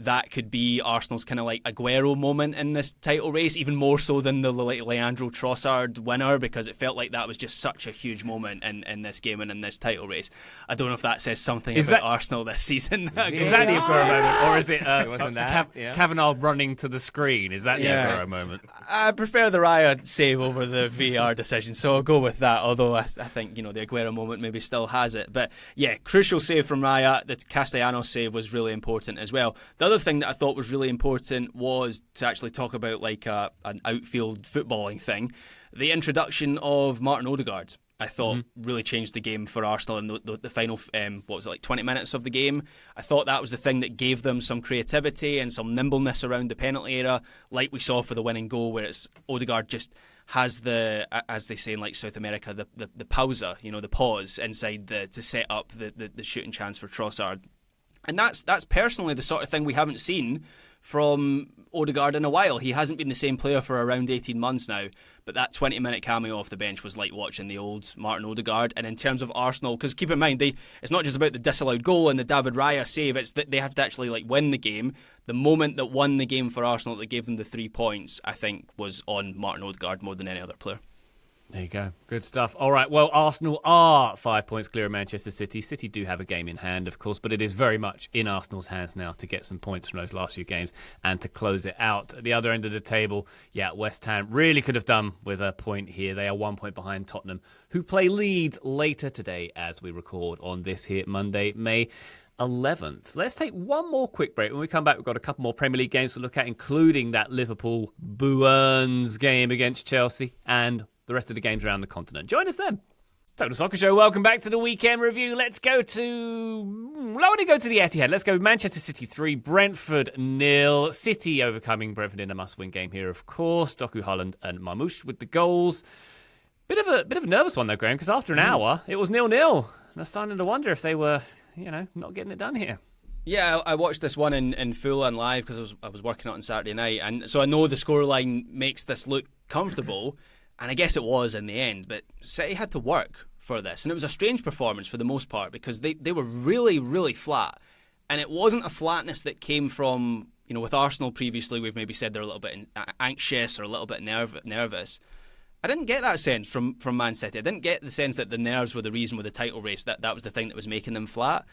that could be Arsenal's kind of like Aguero moment in this title race, even more so than the Leandro Trossard winner, because it felt like that was just such a huge moment in this game and in this title race. I don't know if that says something about Arsenal this season. Is that the Aguero moment, or is it Kavanagh running to the screen? Is that the Aguero moment? I prefer the Raya save over the VAR decision, so I'll go with that, although I think, the Aguero moment maybe still has it. But yeah, crucial save from Raya. The Castellanos save was really important as well. The other thing that I thought was really important was to actually talk about like an outfield footballing thing. The introduction of Martin Odegaard, I thought, really changed the game for Arsenal in the final, 20 minutes of the game. I thought that was the thing that gave them some creativity and some nimbleness around the penalty area, like we saw for the winning goal, where it's Odegaard just has the, as they say in like South America, the pausa, the pause inside to set up the shooting chance for Trossard. And that's personally the sort of thing we haven't seen from Odegaard in a while. He hasn't been the same player for around 18 months now, but that 20-minute cameo off the bench was like watching the old Martin Odegaard. And in terms of Arsenal, because keep in mind, it's not just about the disallowed goal and the David Raya save, it's that they have to actually like win the game. The moment that won the game for Arsenal, that gave them the 3 points, I think was on Martin Odegaard more than any other player. There you go. Good stuff. All right. Well, Arsenal are 5 points clear of Manchester City. City do have a game in hand, of course, but it is very much in Arsenal's hands now to get some points from those last few games and to close it out. At the other end of the table, West Ham really could have done with a point here. They are 1 point behind Tottenham, who play Leeds later today as we record on this here Monday, May 11th. Let's take one more quick break. When we come back, we've got a couple more Premier League games to look at, including that Liverpool Bouans game against Chelsea and the rest of the games around the continent. Join us then. Total Soccer Show, welcome back to the weekend review. Let's go to... I want to go to the Etihad. Let's go Manchester City 3, Brentford 0. City overcoming Brentford in a must-win game here, of course. Doku, Holland and Marmoush with the goals. Bit of a nervous one though, Graham, because after an hour, it was 0-0. And I'm starting to wonder if they were, not getting it done here. Yeah, I watched this one in full and live because I was working on Saturday night, and so I know the scoreline makes this look comfortable. And I guess it was in the end, but City had to work for this. And it was a strange performance for the most part because they were really, really flat. And it wasn't a flatness that came from, with Arsenal previously, we've maybe said they're a little bit anxious or a little bit nervous. I didn't get that sense from Man City. I didn't get the sense that the nerves were the reason with the title race, that was the thing that was making them flat.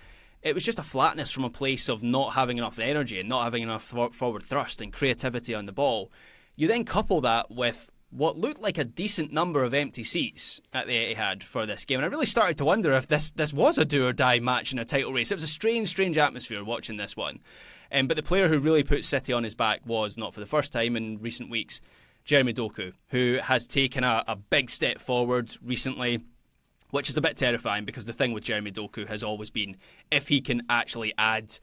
It was just a flatness from a place of not having enough energy and not having enough forward thrust and creativity on the ball. You then couple that with what looked like a decent number of empty seats at the Etihad for this game. And I really started to wonder if this was a do-or-die match in a title race. It was a strange atmosphere watching this one. But the player who really put City on his back was, not for the first time in recent weeks, Jeremy Doku, who has taken a big step forward recently, which is a bit terrifying because the thing with Jeremy Doku has always been if he can actually add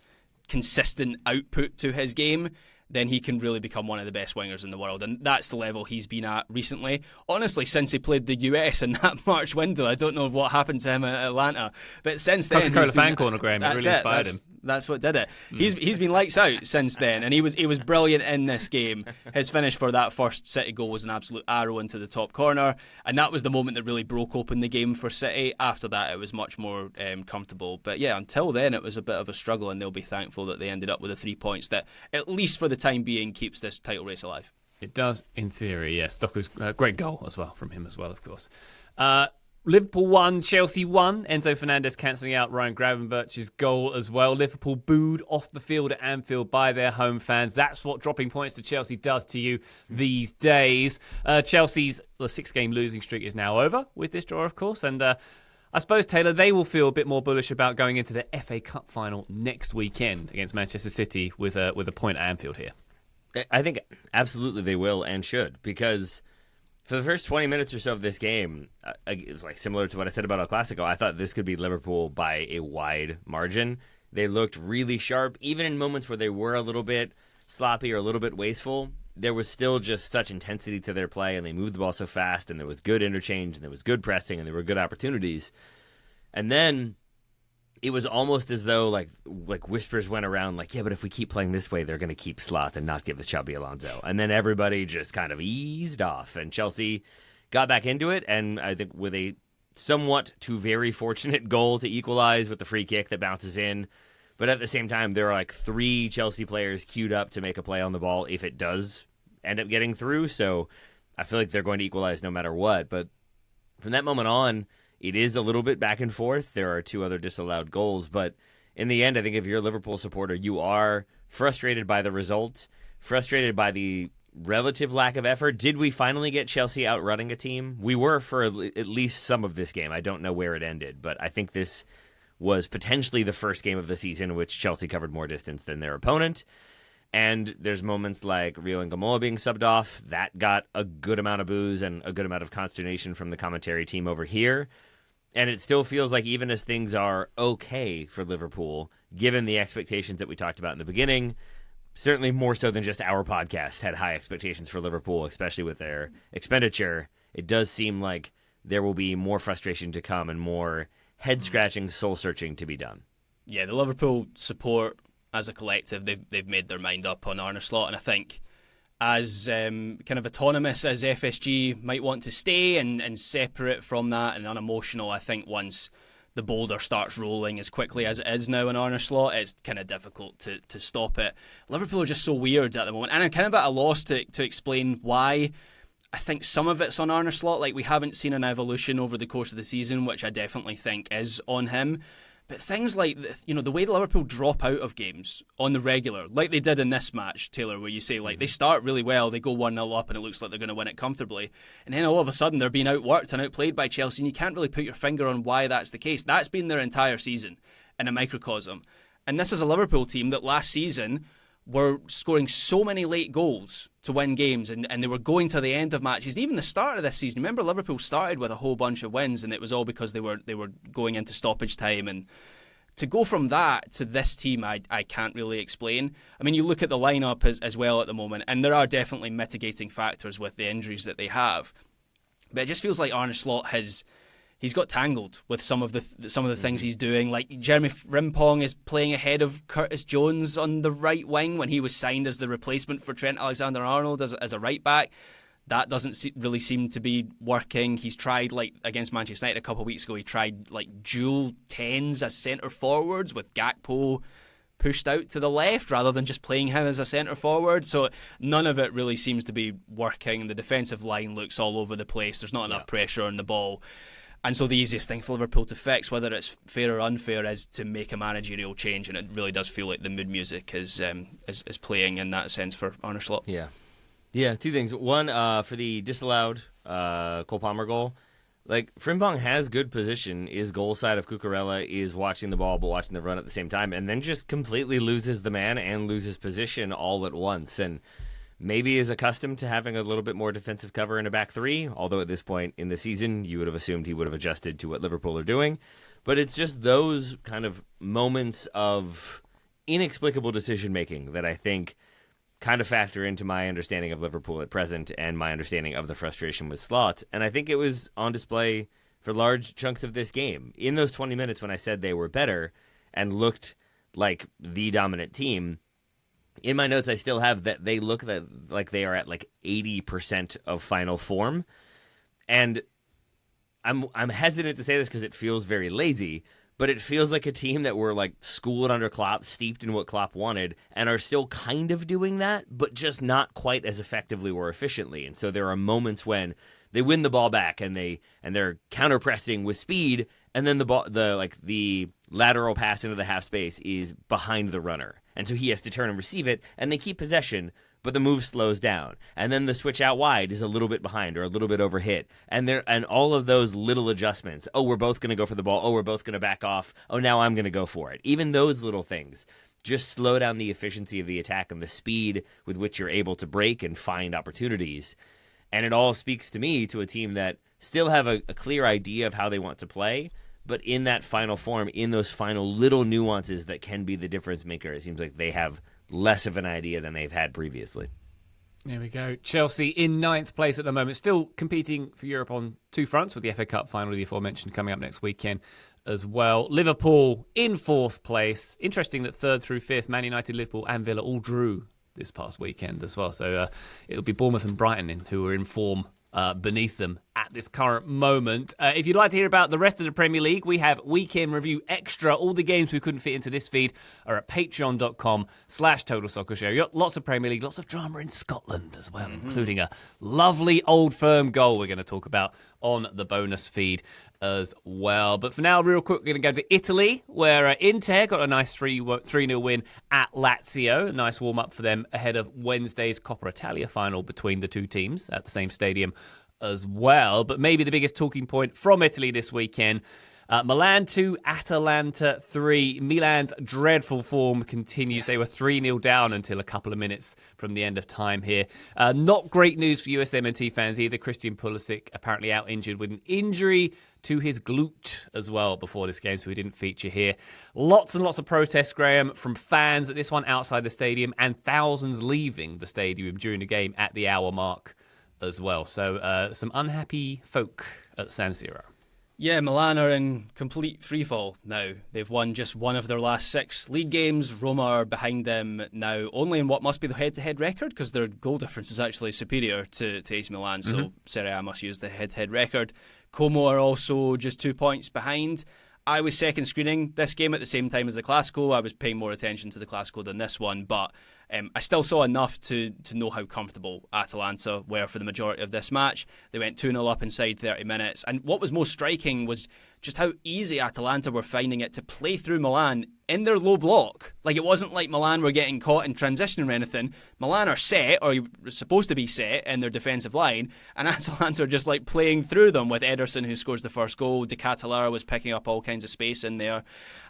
consistent output to his game, then he can really become one of the best wingers in the world. And that's the level he's been at recently. Honestly, since he played the US in that March window, I don't know what happened to him at Atlanta. But since then... Coca-Cola fan corner, Graham. It really inspired him. That's what did it. He's been lights out since then, and he was brilliant in this game. His finish for that first City goal was an absolute arrow into the top corner, and that was the moment that really broke open the game for City. After that, it was much more comfortable. But yeah, until then, it was a bit of a struggle, and they'll be thankful that they ended up with the 3 points that, at least for the time being, keeps this title race alive. It does, in theory, yes. Doku's great goal as well from him as well, of course. Liverpool 1, Chelsea 1. Enzo Fernandez cancelling out Ryan Gravenberch's goal as well. Liverpool booed off the field at Anfield by their home fans. That's what dropping points to Chelsea does to you these days. Chelsea's 6-game losing streak is now over with this draw, of course. And I suppose, Taylor, they will feel a bit more bullish about going into the FA Cup final next weekend against Manchester City with a point at Anfield here. I think absolutely they will and should, because for the first 20 minutes or so of this game, it was like similar to what I said about El Clasico. I thought this could be Liverpool by a wide margin. They looked really sharp, even in moments where they were a little bit sloppy or a little bit wasteful. There was still just such intensity to their play, and they moved the ball so fast, and there was good interchange, and there was good pressing, and there were good opportunities. And then it was almost as though like whispers went around like, yeah, but if we keep playing this way, they're going to keep Slot and not give us Xabi Alonso. And then everybody just kind of eased off, and Chelsea got back into it, and I think with a somewhat to very fortunate goal to equalize with the free kick that bounces in But at the same time, there are like 3 Chelsea players queued up to make a play on the ball if it does end up getting through. So I feel like they're going to equalize no matter what. But from that moment on, it is a little bit back and forth. There are 2 other disallowed goals. But in the end, I think if you're a Liverpool supporter, you are frustrated by the result, frustrated by the relative lack of effort. Did we finally get Chelsea outrunning a team? We were for at least some of this game. I don't know where it ended, but I think this was potentially the first game of the season in which Chelsea covered more distance than their opponent. And there's moments like Rio and Gamola being subbed off. That got a good amount of boos and a good amount of consternation from the commentary team over here. And it still feels like even as things are okay for Liverpool, given the expectations that we talked about in the beginning, certainly more so than just our podcast had high expectations for Liverpool, especially with their expenditure, it does seem like there will be more frustration to come and more head-scratching, soul-searching to be done. Yeah, the Liverpool support as a collective, they've made their mind up on Arne Slot, and I think as kind of autonomous as FSG might want to stay and separate from that and unemotional, I think once the boulder starts rolling as quickly as it is now in Arne Slot, it's kind of difficult to stop it. Liverpool are just so weird at the moment, and I'm kind of at a loss to explain why. I think some of it's on Arne Slot, like we haven't seen an evolution over the course of the season, which I definitely think is on him. But things like, the way the Liverpool drop out of games on the regular, like they did in this match, Taylor, where you say, like, they start really well, they go 1-0 up and it looks like they're going to win it comfortably. And then all of a sudden they're being outworked and outplayed by Chelsea, and you can't really put your finger on why that's the case. That's been their entire season in a microcosm. And this is a Liverpool team that last season were scoring so many late goals to win games, and they were going to the end of matches. Even the start of this season, remember Liverpool started with a whole bunch of wins, and it was all because they were going into stoppage time. And to go from that to this team, I can't really explain. I mean, you look at the lineup as well at the moment, and there are definitely mitigating factors with the injuries that they have. But it just feels like Arne Slot he's got tangled with some of the things he's doing. Like Jeremy Frimpong is playing ahead of Curtis Jones on the right wing when he was signed as the replacement for Trent Alexander-Arnold as a right back. That doesn't really seem to be working. He's tried, like against Manchester United a couple of weeks ago, he tried like dual 10s as centre forwards with Gakpo pushed out to the left rather than just playing him as a centre forward. So none of it really seems to be working. The defensive line looks all over the place. There's not enough pressure on the ball. And so the easiest thing for Liverpool to fix, whether it's fair or unfair, is to make a managerial change. And it really does feel like the mood music is playing in that sense for Arne Slot. Yeah, 2 things. One, for the disallowed Cole Palmer goal, like Frimpong has good position, is goal side of Cucurella, is watching the ball but watching the run at the same time, and then just completely loses the man and loses position all at once. And maybe is accustomed to having a little bit more defensive cover in a back 3, although at this point in the season you would have assumed he would have adjusted to what Liverpool are doing. But it's just those kind of moments of inexplicable decision-making that I think kind of factor into my understanding of Liverpool at present and my understanding of the frustration with Slot. And I think it was on display for large chunks of this game. In those 20 minutes when I said they were better and looked like the dominant team, in my notes, I still have that they look like they are at like 80% of final form. And I'm hesitant to say this because it feels very lazy, but it feels like a team that were like schooled under Klopp, steeped in what Klopp wanted, and are still kind of doing that, but just not quite as effectively or efficiently. And so there are moments when they win the ball back and they're counter pressing with speed, and then the lateral pass into the half space is behind the runner. And so he has to turn and receive it, and they keep possession, but the move slows down. And then the switch out wide is a little bit behind or a little bit overhit. And all of those little adjustments. Oh, we're both going to go for the ball. Oh, we're both going to back off. Oh, now I'm going to go for it. Even those little things just slow down the efficiency of the attack and the speed with which you're able to break and find opportunities. And it all speaks to me to a team that still have a clear idea of how they want to play, but in that final form, in those final little nuances that can be the difference maker, it seems like they have less of an idea than they've had previously. There we go. Chelsea in 9th place at the moment, still competing for Europe on 2 fronts, with the FA Cup final, the aforementioned, coming up next weekend as well. Liverpool in 4th place. Interesting that 3rd through 5th, Man United, Liverpool and Villa all drew this past weekend as well. So it'll be Bournemouth and Brighton who are in form beneath them at this current moment. If you'd like to hear about the rest of the Premier League, we have Weekend Review Extra. All the games we couldn't fit into this feed are at patreon.com/Total Soccer Show. You got lots of Premier League, lots of drama in Scotland as well, including a lovely Old Firm goal we're going to talk about on the bonus feed as well. But for now, real quick, we're going to go to Italy, where Inter got a nice 3-0 win at Lazio. A nice warm-up for them ahead of Wednesday's Coppa Italia final between the two teams at the same stadium as well. But maybe the biggest talking point from Italy this weekend, Milan 2, Atalanta 3. Milan's dreadful form continues. They were 3-0 down until a couple of minutes from the end of time here. Not great news for USMNT fans either. Christian Pulisic apparently out injured with an injury to his glute as well before this game, so we didn't feature here. Lots and lots of protests, Graham, from fans at this one outside the stadium, and thousands leaving the stadium during the game at the hour mark as well. So some unhappy folk at San Siro. Yeah, Milan are in complete freefall now. They've won just one of their last 6 league games. Roma are behind them now only in what must be the head-to-head record, because their goal difference is actually superior to AC Milan, so Serie A must use the head-to-head record. Como are also just 2 points behind. I was second screening this game at the same time as the Clasico. I was paying more attention to the Clasico than this one, but I still saw enough to know how comfortable Atalanta were for the majority of this match. They went 2-0 up inside 30 minutes. And what was most striking was just how easy Atalanta were finding it to play through Milan in their low block. Like, it wasn't like Milan were getting caught in transition or anything. Milan are set, or supposed to be set, in their defensive line, and Atalanta are just like playing through them with Ederson, who scores the first goal. De Catalara was picking up all kinds of space in there.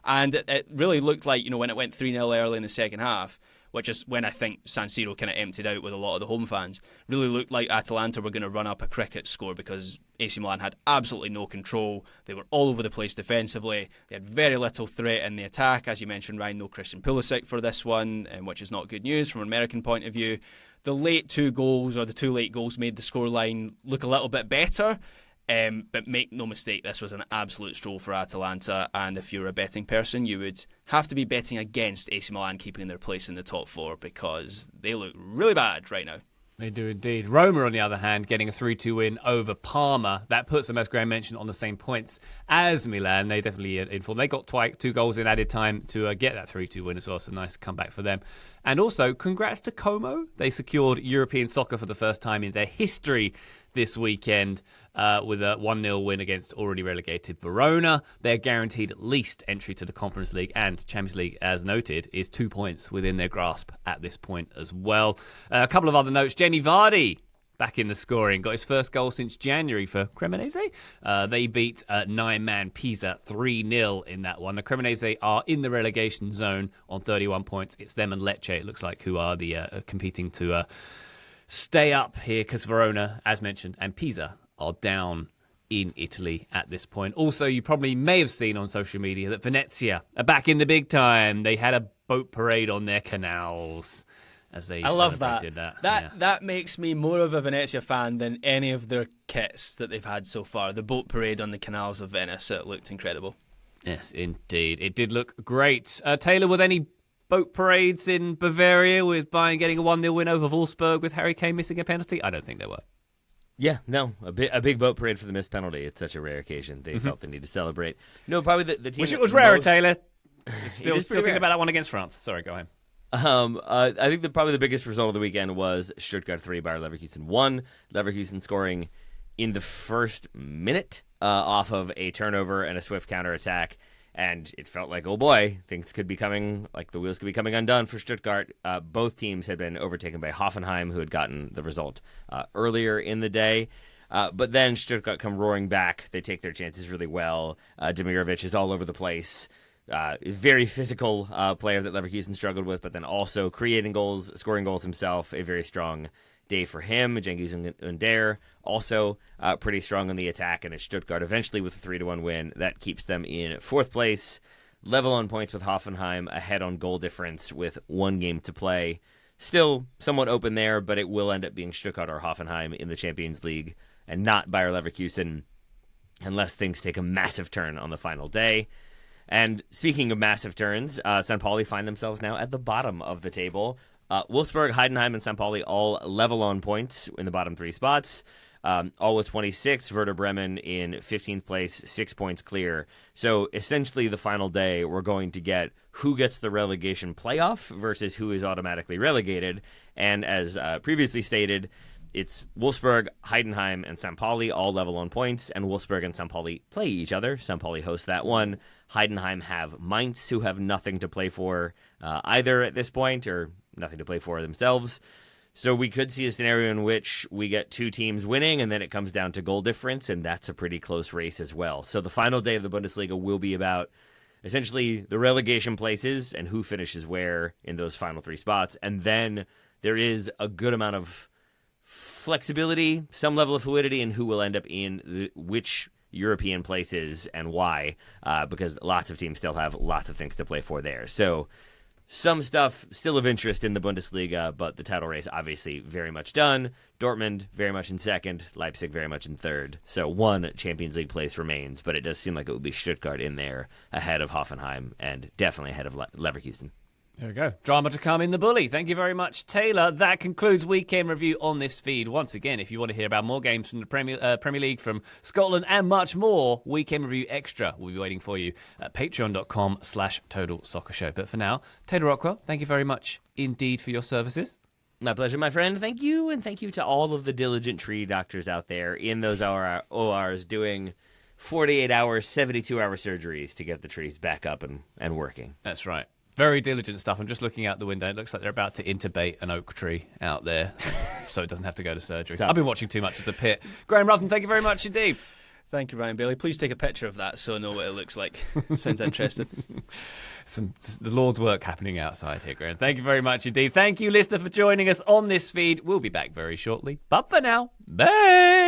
And it really looked like, when it went 3-0 early in the second half, which is when I think San Siro kind of emptied out with a lot of the home fans, really looked like Atalanta were going to run up a cricket score, because AC Milan had absolutely no control. They were all over the place defensively. They had very little threat in the attack. As you mentioned, Ryan, no Christian Pulisic for this one, which is not good news from an American point of view. The late 2 goals, or the 2 late goals, made the scoreline look a little bit better. But make no mistake, this was an absolute stroll for Atalanta, and if you're a betting person, you would have to be betting against AC Milan keeping their place in the top 4, because they look really bad right now. They do indeed. Roma, on the other hand, getting a 3-2 win over Parma. That puts them, as Graham mentioned, on the same points as Milan. They definitely informed. They got 2 goals in added time to get that 3-2 win as well, so nice comeback for them. And also, congrats to Como. They secured European soccer for the first time in their history this weekend with a 1-0 win against already relegated Verona. They're guaranteed at least entry to the Conference League, and Champions League, as noted, is 2 points within their grasp at this point as well. A couple of other notes. Jamie Vardy back in the scoring. Got his first goal since January for Cremonese. They beat 9-man Pisa 3-0 in that one. The Cremonese are in the relegation zone on 31 points. It's them and Lecce, it looks like, who are the competing to stay up here, because Verona, as mentioned, and Pisa are down in Italy at this point. Also, you probably may have seen on social media that Venezia are back in the big time. They had a boat parade on their canals as they celebrated that. That makes me more of a Venezia fan than any of their kits that they've had so far. The boat parade on the canals of Venice, it looked incredible. Yes, indeed. It did look great. Taylor, with any boat parades in Bavaria, with Bayern getting a 1-0 win over Wolfsburg with Harry Kane missing a penalty? I don't think there were. Yeah, no, a big boat parade for the missed penalty. It's such a rare occasion. They felt the need to celebrate. No, probably the team. Wish it was rarer, Taylor. Still thinking about that one against France. Sorry, go ahead. I think probably the biggest result of the weekend was Stuttgart 3, Bayer Leverkusen 1. Leverkusen scoring in the first minute off of a turnover and a swift counterattack. And it felt like, oh boy, things could be coming, like the wheels could be coming undone for Stuttgart. Both teams had been overtaken by Hoffenheim, who had gotten the result earlier in the day. But then Stuttgart come roaring back. They take their chances really well. Demirovic is all over the place. Very physical player that Leverkusen struggled with, but then also creating goals, scoring goals himself. A very strong day for him. Cengiz Under also pretty strong on the attack, and it's Stuttgart eventually with a 3-1 win. That keeps them in 4th place, level on points with Hoffenheim, ahead on goal difference with 1 game to play. Still somewhat open there, but it will end up being Stuttgart or Hoffenheim in the Champions League, and not Bayer Leverkusen, unless things take a massive turn on the final day. And speaking of massive turns, St. Pauli find themselves now at the bottom of the table. Wolfsburg, Heidenheim, and St. Pauli all level on points in the bottom 3 spots. all with 26. Werder Bremen in 15th place, 6 points clear. So essentially the final day, we're going to get who gets the relegation playoff versus who is automatically relegated. And as previously stated, it's Wolfsburg, Heidenheim, and St. Pauli all level on points, and Wolfsburg and St. Pauli play each other. St. Pauli hosts that one. Heidenheim have Mainz, who have nothing to play for either at this point, or nothing to play for themselves. So we could see a scenario in which we get two teams winning, and then it comes down to goal difference, and that's a pretty close race as well. So the final day of the Bundesliga will be about essentially the relegation places and who finishes where in those final three spots. And then there is a good amount of flexibility, some level of fluidity in who will end up in which European places and why, because lots of teams still have lots of things to play for there. So some stuff still of interest in the Bundesliga, but the title race obviously very much done. Dortmund very much in second, Leipzig very much in third. So one Champions League place remains, but it does seem like it would be Stuttgart in there ahead of Hoffenheim and definitely ahead of Leverkusen. There we go. Drama to come in the bully. Thank you very much, Taylor. That concludes Weekend Review on this feed. Once again, if you want to hear about more games from the Premier League, from Scotland, and much more, Weekend Review Extra will be waiting for you at patreon.com/Total Soccer Show. But for now, Taylor Rockwell, thank you very much indeed for your services. My pleasure, my friend. Thank you, and thank you to all of the diligent tree doctors out there in those ORs doing 48-hour, 72-hour surgeries to get the trees back up and working. That's right. Very diligent stuff. I'm just looking out the window. It looks like they're about to intubate an oak tree out there so it doesn't have to go to surgery. I've been watching too much of The Pit. Graham Ruthven, thank you very much indeed. Thank you, Ryan Bailey. Please take a picture of that so I know what it looks like. Sounds interesting. The Lord's work happening outside here, Graham. Thank you very much indeed. Thank you, listener, for joining us on this feed. We'll be back very shortly. But for now, bye!